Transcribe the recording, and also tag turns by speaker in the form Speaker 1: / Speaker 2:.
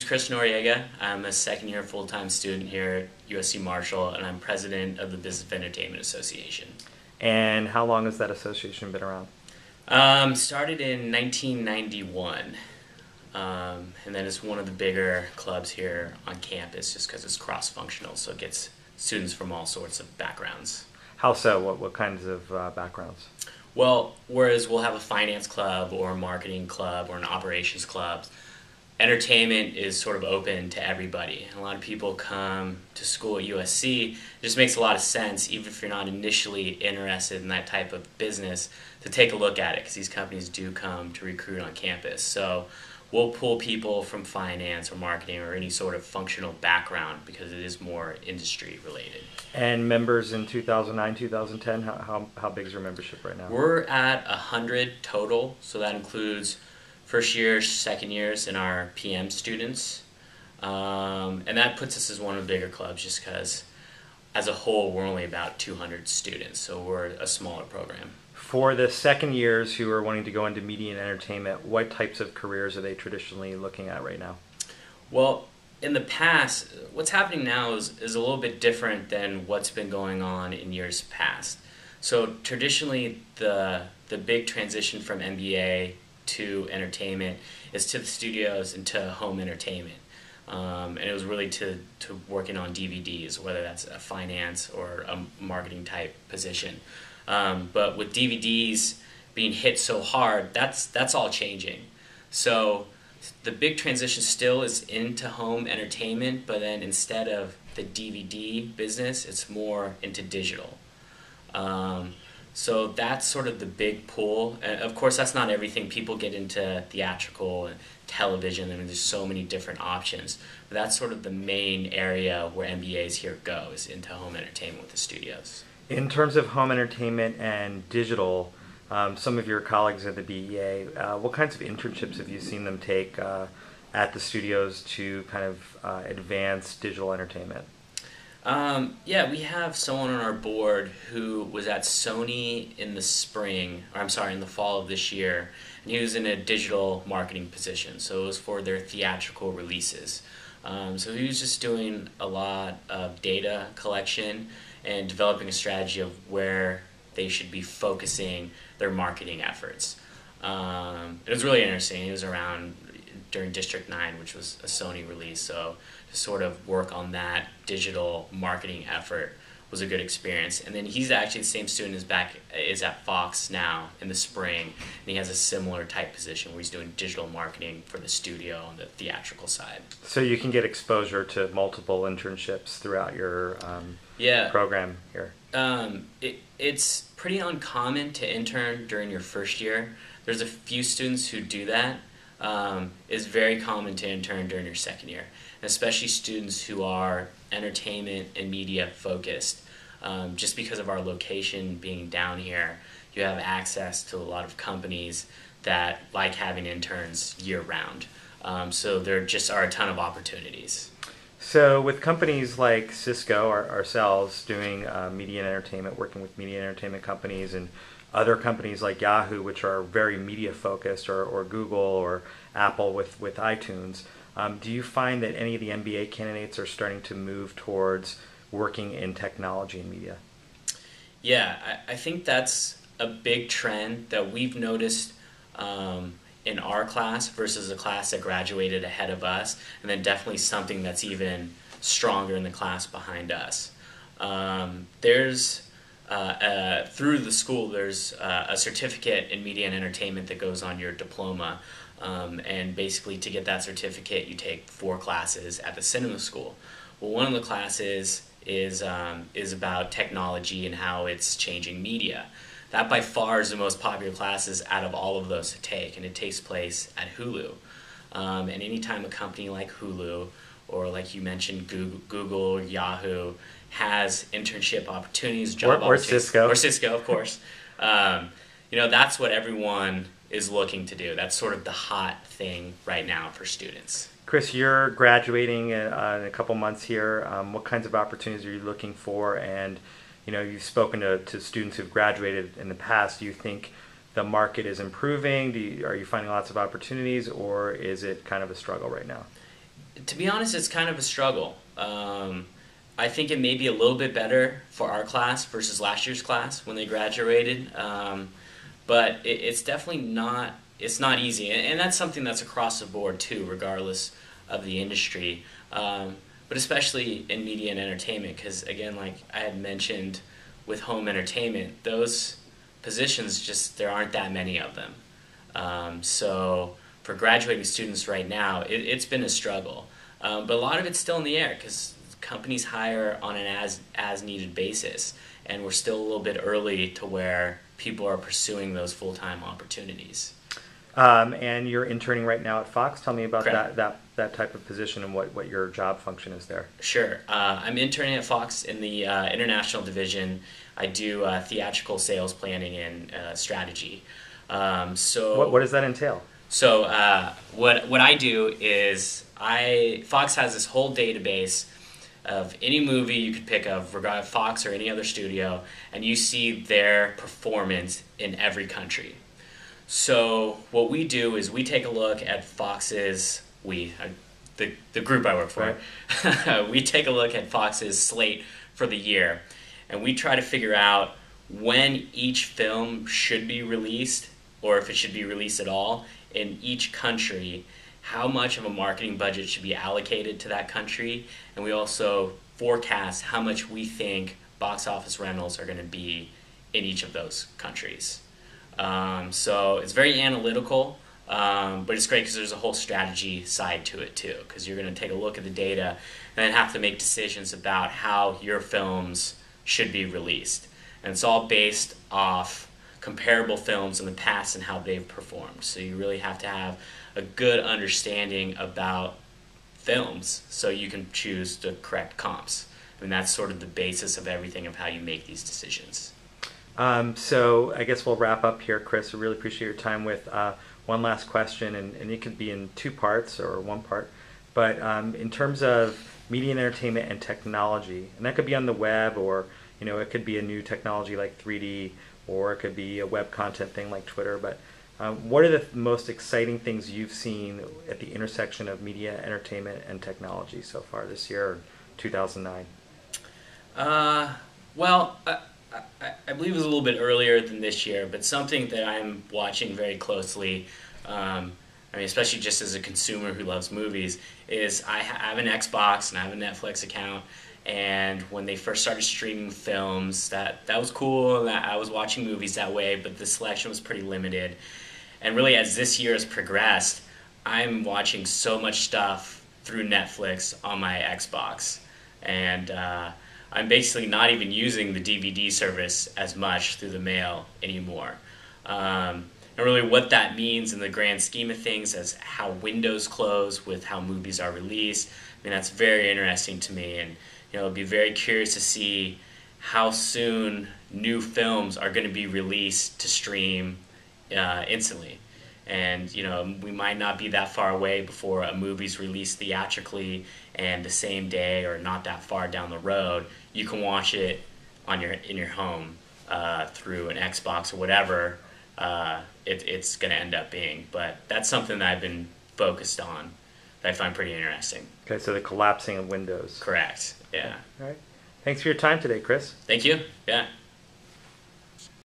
Speaker 1: Chris Noriega. I'm a second-year full-time student here at USC Marshall, and I'm president of the Business of Entertainment Association.
Speaker 2: And how long has that association been around?
Speaker 1: Started in 1991, and then it's one of the bigger clubs here on campus just because it's cross-functional, so it gets students from all sorts of backgrounds.
Speaker 2: How so? What kinds of backgrounds?
Speaker 1: Well, whereas we'll have a finance club or a marketing club or an operations club, entertainment is sort of open to everybody. And a lot of people come to school at USC. It just makes a lot of sense, even if you're not initially interested in that type of business, to take a look at it because these companies do come to recruit on campus. So we'll pull people from finance or marketing or any sort of functional background because it is more industry related.
Speaker 2: And members in 2009, 2010, how big is your membership right now?
Speaker 1: We're at 100 total, so that includes first years, second years, and our PM students. And that puts us as one of the bigger clubs just because as a whole we're only about 200 students, so we're a smaller program.
Speaker 2: For the second years who are wanting to go into media and entertainment, what types of careers are they traditionally looking at right now?
Speaker 1: Well, in the past, what's happening now is a little bit different than what's been going on in years past. So traditionally the big transition from MBA to entertainment is to the studios and to home entertainment. And it was really to working on DVDs, whether that's a finance or a marketing type position. But with DVDs being hit so hard, that's all changing. So the big transition still is into home entertainment, but then instead of the DVD business, it's more into digital. So that's sort of the big pull. And of course, that's not everything. People get into theatrical and television. I mean, there's so many different options. But that's sort of the main area where MBAs here go, is into home entertainment with the studios.
Speaker 2: In terms of home entertainment and digital, some of your colleagues at the BEA, what kinds of internships have you seen them take at the studios to kind of advance digital entertainment?
Speaker 1: Yeah, we have someone on our board who was at Sony in the in the fall of this year, and he was in a digital marketing position, so it was for their theatrical releases. So he was just doing a lot of data collection and developing a strategy of where they should be focusing their marketing efforts. It was really interesting. It was around during District 9, which was a Sony release, so to sort of work on that digital marketing effort was a good experience. And then he's actually the same student is at Fox now in the spring, and he has a similar type position where he's doing digital marketing for the studio on the theatrical side.
Speaker 2: So you can get exposure to multiple internships throughout your program here.
Speaker 1: It's pretty uncommon to intern during your first year. There's a few students who do that. It's very common to intern during your second year, and especially students who are entertainment and media focused. Just because of our location being down here, you have access to a lot of companies that like having interns year round. So there just are a ton of opportunities.
Speaker 2: So with companies like Cisco, ourselves, doing media and entertainment, working with media and entertainment companies, and other companies like Yahoo, which are very media focused, or Google or Apple with iTunes, do you find that any of the MBA candidates are starting to move towards working in technology and media?
Speaker 1: Yeah, I think that's a big trend that we've noticed in our class versus a class that graduated ahead of us, and then definitely something that's even stronger in the class behind us. Through the school, there's a certificate in media and entertainment that goes on your diploma, and basically to get that certificate you take 4 classes at the cinema school. Well, one of the classes is about technology and how it's changing media. That by far is the most popular classes out of all of those to take, and it takes place at Hulu. And anytime a company like Hulu, or like you mentioned, Google or Yahoo, has internship opportunities, job opportunities, or Cisco, of course. That's what everyone is looking to do. That's sort of the hot thing right now for students.
Speaker 2: Chris, you're graduating in a couple months here. What kinds of opportunities are you looking for? And you've spoken to students who've graduated in the past. Do you think the market is improving? Are you finding lots of opportunities, or is it kind of a struggle right now?
Speaker 1: To be honest, it's kind of a struggle. I think it may be a little bit better for our class versus last year's class when they graduated, but it's definitely not. It's not easy, and that's something that's across the board too, regardless of the industry. But especially in media and entertainment, because again, like I had mentioned, with home entertainment, those positions just there aren't that many of them. So for graduating students right now, it's been a struggle. But a lot of it's still in the air because companies hire on an as needed basis, and we're still a little bit early to where people are pursuing those full-time opportunities.
Speaker 2: And you're interning right now at Fox. Tell me about
Speaker 1: Correct.
Speaker 2: that type of position and what your job function is there.
Speaker 1: Sure. I'm interning at Fox in the international division. I do theatrical sales planning and strategy.
Speaker 2: What does that entail?
Speaker 1: So what I do is Fox has this whole database of any movie you could pick of, regardless Fox or any other studio, and you see their performance in every country. So what we do is we take a look at Fox's the group I work for. Right. We take a look at Fox's slate for the year, and we try to figure out when each film should be released, or if it should be released at all, in each country, how much of a marketing budget should be allocated to that country, and we also forecast how much we think box office rentals are going to be in each of those countries. So it's very analytical, but it's great because there's a whole strategy side to it too, because you're going to take a look at the data and then have to make decisions about how your films should be released. And it's all based off comparable films in the past and how they've performed. So you really have to have a good understanding about films so you can choose the correct comps. I mean, that's sort of the basis of everything of how you make these decisions.
Speaker 2: So I guess we'll wrap up here, Chris. I really appreciate your time with one last question, and it could be in two parts or one part. But in terms of media and entertainment and technology, and that could be on the web, or it could be a new technology like 3D, or it could be a web content thing like Twitter. But what are the most exciting things you've seen at the intersection of media, entertainment, and technology so far this year, or 2009?
Speaker 1: Well, I believe it was a little bit earlier than this year, but something that I'm watching very closely, I mean, especially just as a consumer who loves movies, is I have an Xbox and I have a Netflix account, and when they first started streaming films, that was cool, and I was watching movies that way, but the selection was pretty limited. And really, as this year has progressed, I'm watching so much stuff through Netflix on my Xbox, and I'm basically not even using the DVD service as much through the mail anymore. And really what that means in the grand scheme of things as how windows close with how movies are released, I mean, that's very interesting to me. And I'll be very curious to see how soon new films are going to be released to stream instantly. And we might not be that far away before a movie's released theatrically, and the same day or not that far down the road, you can watch it in your home through an Xbox or whatever it's going to end up being. But that's something that I've been focused on that I find pretty interesting.
Speaker 2: Okay, so the collapsing of windows.
Speaker 1: Correct. Yeah.
Speaker 2: All right. Thanks for your time today, Chris.
Speaker 1: Thank you. Yeah.